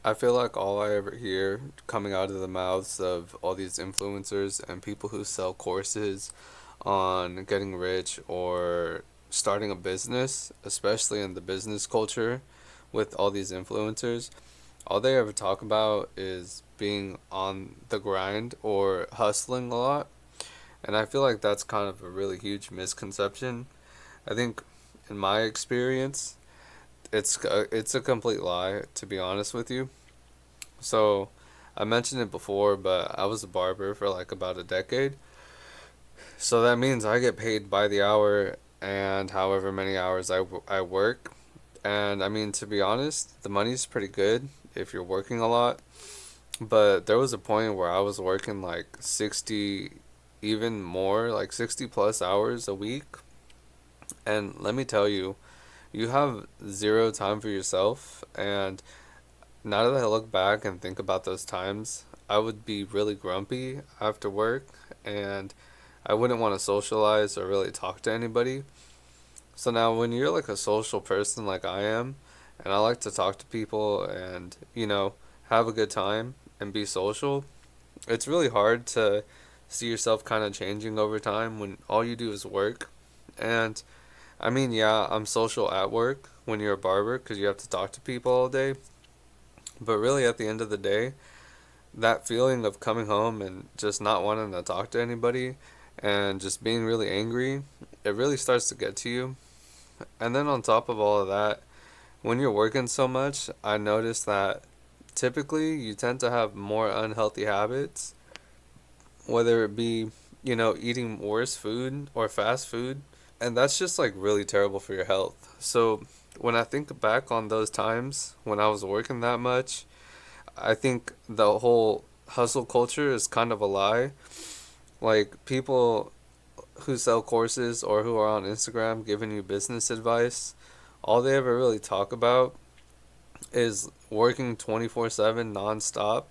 I feel like all I ever hear coming out of the mouths of all these influencers and people who sell courses on getting rich or starting a business, especially in the business culture with all these influencers, all they ever talk about is being on the grind or hustling a lot. And I feel like that's kind of a really huge misconception. I think in my experience, it's a complete lie, to be honest with you. So, I mentioned it before, but I was a barber for like about a decade. So that means I get paid by the hour and however many hours I work. And I mean, to be honest, the money's pretty good if you're working a lot. But there was a point where I was working like 60, even more, like 60 plus hours a week. And let me tell you, you have zero time for yourself. And now that I look back and think about those times, I would be really grumpy after work and I wouldn't want to socialize or really talk to anybody. So now when you're like a social person like I am, and I like to talk to people and, have a good time and be social, it's really hard to see yourself kind of changing over time when all you do is work. And I mean, yeah, I'm social at work when you're a barber because you have to talk to people all day. But really, at the end of the day, that feeling of coming home and just not wanting to talk to anybody and just being really angry, it really starts to get to you. And then on top of all of that, when you're working so much, I notice that typically you tend to have more unhealthy habits, whether it be, eating worse food or fast food. And that's just like really terrible for your health. So when I think back on those times when I was working that much, I think the whole hustle culture is kind of a lie. Like people who sell courses or who are on Instagram giving you business advice, all they ever really talk about is working 24/7 nonstop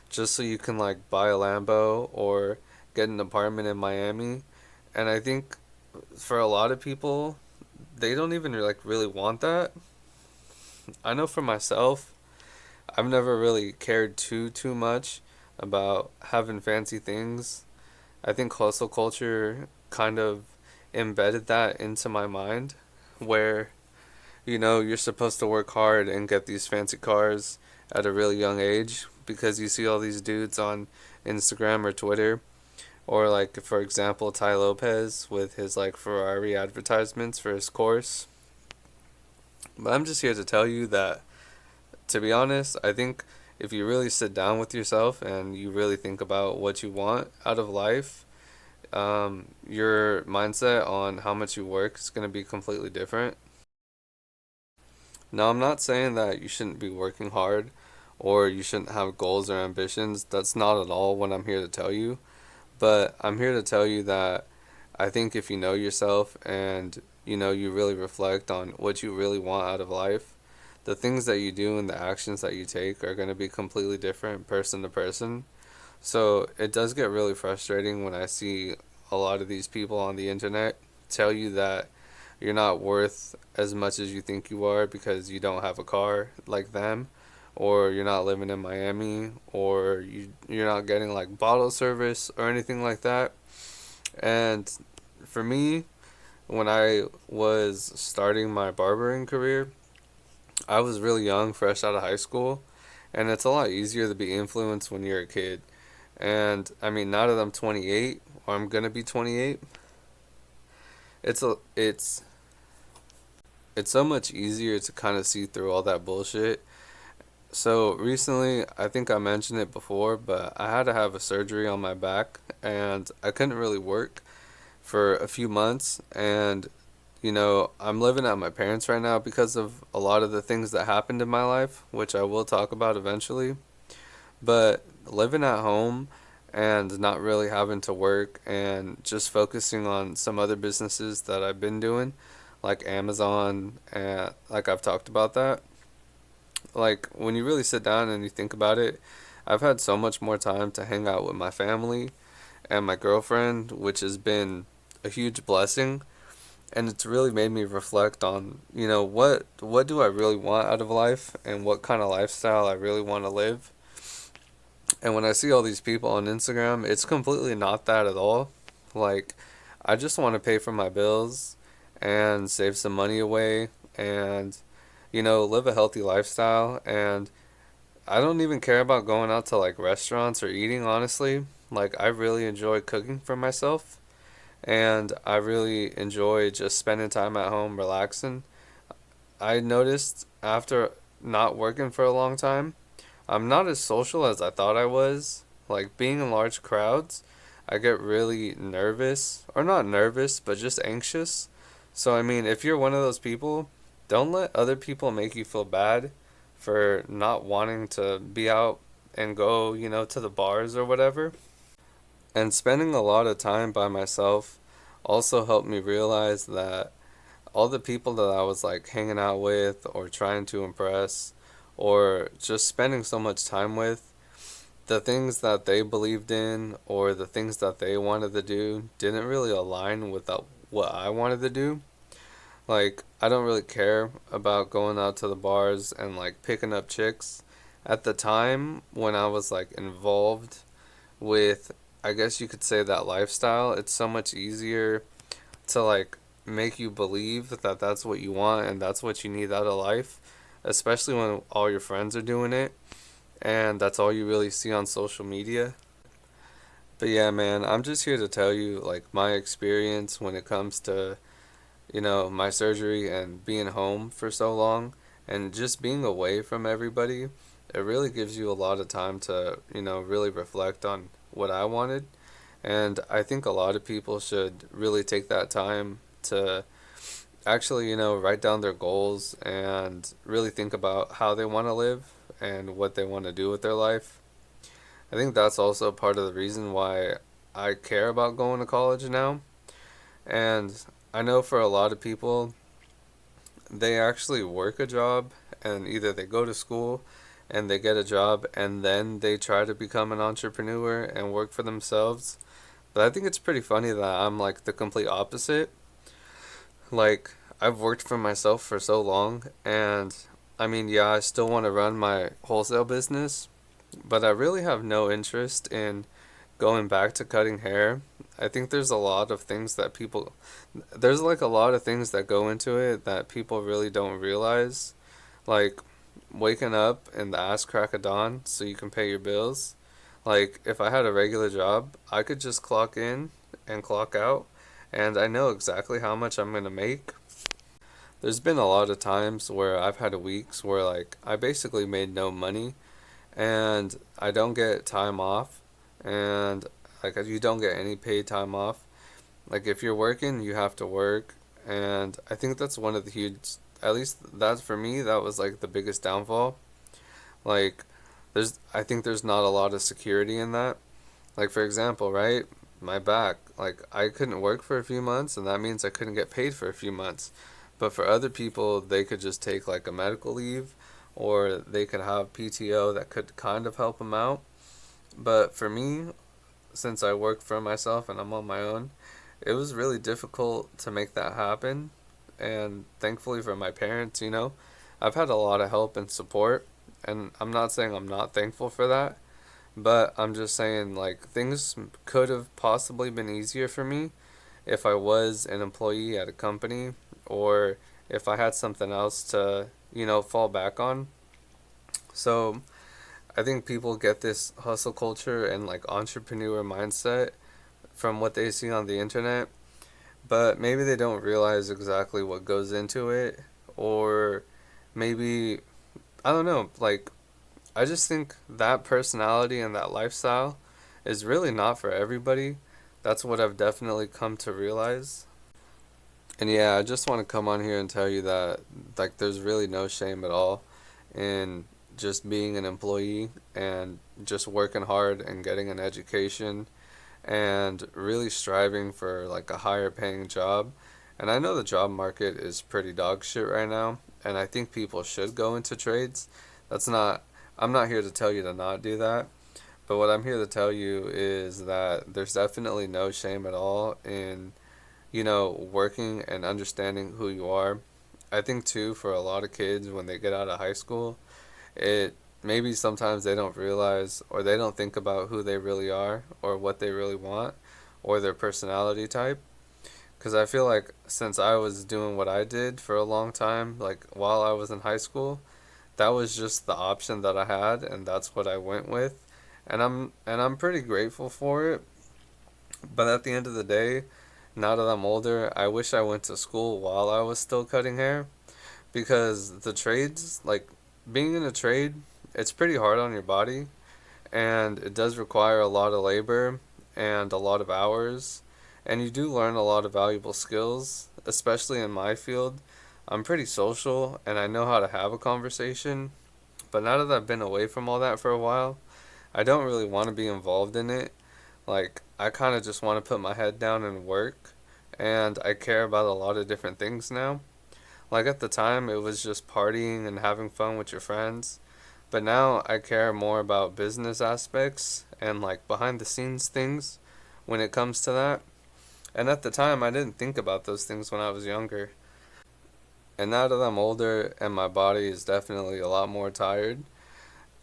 just so you can like buy a Lambo or get an apartment in Miami. And I think for a lot of people, they don't even like really want that. I know for myself, I've never really cared too much about having fancy things. I think hustle culture kind of embedded that into my mind where you're supposed to work hard and get these fancy cars at a really young age because you see all these dudes on Instagram or Twitter or like for example Ty Lopez with his like Ferrari advertisements for his course. But I'm just here to tell you that to be honest, I think if you really sit down with yourself and you really think about what you want out of life, your mindset on how much you work is going to be completely different. Now, I'm not saying that you shouldn't be working hard or you shouldn't have goals or ambitions. That's not at all what I'm here to tell you. But I'm here to tell you that I think if you know yourself and you really reflect on what you really want out of life, the things that you do and the actions that you take are going to be completely different person to person. So it does get really frustrating when I see a lot of these people on the internet tell you that you're not worth as much as you think you are because you don't have a car like them, or you're not living in Miami, or you're not getting like bottle service or anything like that. And for me, when I was starting my barbering career, I was really young, fresh out of high school, and it's a lot easier to be influenced when you're a kid. And I mean, now that I'm 28, or I'm gonna be 28, it's so much easier to kind of see through all that bullshit. So recently, I think I mentioned it before, but I had to have a surgery on my back, and I couldn't really work for a few months. And I'm living at my parents right now because of a lot of the things that happened in my life, which I will talk about eventually. But living at home and not really having to work and just focusing on some other businesses that I've been doing, like Amazon, and like I've talked about that. Like when you really sit down and you think about it, I've had so much more time to hang out with my family and my girlfriend, which has been a huge blessing. And it's really made me reflect on, what do I really want out of life and what kind of lifestyle I really want to live. And when I see all these people on Instagram, it's completely not that at all. Like, I just want to pay for my bills and save some money away and, live a healthy lifestyle. And I don't even care about going out to like restaurants or eating, honestly. Like, I really enjoy cooking for myself and I really enjoy just spending time at home relaxing. I noticed after not working for a long time, I'm not as social as I thought I was. Like being in large crowds, I get really nervous, or not nervous, but just anxious. So, I mean, if you're one of those people, don't let other people make you feel bad for not wanting to be out and go, to the bars or whatever. And spending a lot of time by myself also helped me realize that all the people that I was like hanging out with or trying to impress or just spending so much time with, the things that they believed in or the things that they wanted to do didn't really align with what I wanted to do. Like, I don't really care about going out to the bars and like picking up chicks. At the time when I was like involved with, I guess you could say, that lifestyle, it's so much easier to like make you believe that that's what you want and that's what you need out of life, especially when all your friends are doing it and that's all you really see on social media. But yeah, man, I'm just here to tell you like my experience when it comes to, my surgery and being home for so long and just being away from everybody. It really gives you a lot of time to, really reflect on what I wanted. And I think a lot of people should really take that time to actually, write down their goals and really think about how they want to live and what they want to do with their life. I think that's also part of the reason why I care about going to college now. And I know for a lot of people, they actually work a job and either they go to school and they get a job and then they try to become an entrepreneur and work for themselves. But I think it's pretty funny that I'm like the complete opposite. Like, I've worked for myself for so long, and I mean, yeah, I still want to run my wholesale business, but I really have no interest in going back to cutting hair. I think there's like a lot of things that go into it that people really don't realize. Like, waking up in the ass crack of dawn so you can pay your bills. Like, if I had a regular job, I could just clock in and clock out, and I know exactly how much I'm gonna make. There's been a lot of times where I've had weeks where, like, I basically made no money, and I don't get time off, and, like, you don't get any paid time off. Like, if you're working, you have to work, and I think that's one of the huge, at least that's for me, that was, like, the biggest downfall. Like, I think there's not a lot of security in that. Like, for example, right? My back. Like, I couldn't work for a few months, and that means I couldn't get paid for a few months. But for other people, they could just take, like, a medical leave, or they could have PTO that could kind of help them out. But for me, since I work for myself and I'm on my own, it was really difficult to make that happen. And thankfully for my parents, I've had a lot of help and support. And I'm not saying I'm not thankful for that, but I'm just saying, like, things could have possibly been easier for me if I was an employee at a company or if I had something else to, fall back on. So I think people get this hustle culture and like entrepreneur mindset from what they see on the internet, but maybe they don't realize exactly what goes into it, or maybe, I don't know, like, I just think that personality and that lifestyle is really not for everybody. That's what I've definitely come to realize. And yeah, I just want to come on here and tell you that, like, there's really no shame at all in just being an employee and just working hard and getting an education and really striving for like a higher paying job. And I know the job market is pretty dog shit right now, and I think people should go into trades. That's not, I'm not here to tell you to not do that, but what I'm here to tell you is that there's definitely no shame at all in, working and understanding who you are. I think too for a lot of kids when they get out of high school, it maybe sometimes they don't realize or they don't think about who they really are or what they really want or their personality type. Because I feel like since I was doing what I did for a long time, like while I was in high school, that was just the option that I had, and that's what I went with, and I'm pretty grateful for it. But at the end of the day, now that I'm older, I wish I went to school while I was still cutting hair, because the trades, like being in a trade, it's pretty hard on your body, and it does require a lot of labor and a lot of hours, and you do learn a lot of valuable skills, especially in my field. I'm pretty social and I know how to have a conversation, but now that I've been away from all that for a while, I don't really want to be involved in it. Like, I kind of just want to put my head down and work, and I care about a lot of different things now. Like, at the time, it was just partying and having fun with your friends, but now I care more about business aspects and like behind the scenes things when it comes to that. And at the time, I didn't think about those things when I was younger. And now that I'm older and my body is definitely a lot more tired,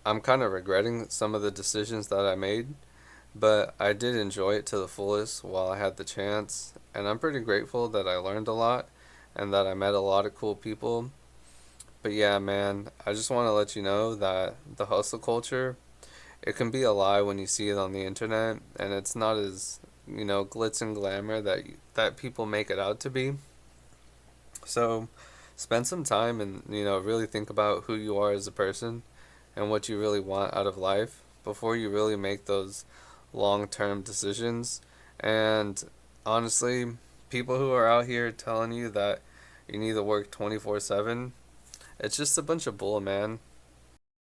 I'm kind of regretting some of the decisions that I made. But I did enjoy it to the fullest while I had the chance. And I'm pretty grateful that I learned a lot and that I met a lot of cool people. But yeah, man, I just want to let you know that the hustle culture, it can be a lie when you see it on the internet, and it's not as, glitz and glamour that people make it out to be. So, spend some time and, really think about who you are as a person and what you really want out of life before you really make those long-term decisions. And honestly, people who are out here telling you that you need to work 24/7, it's just a bunch of bull, man.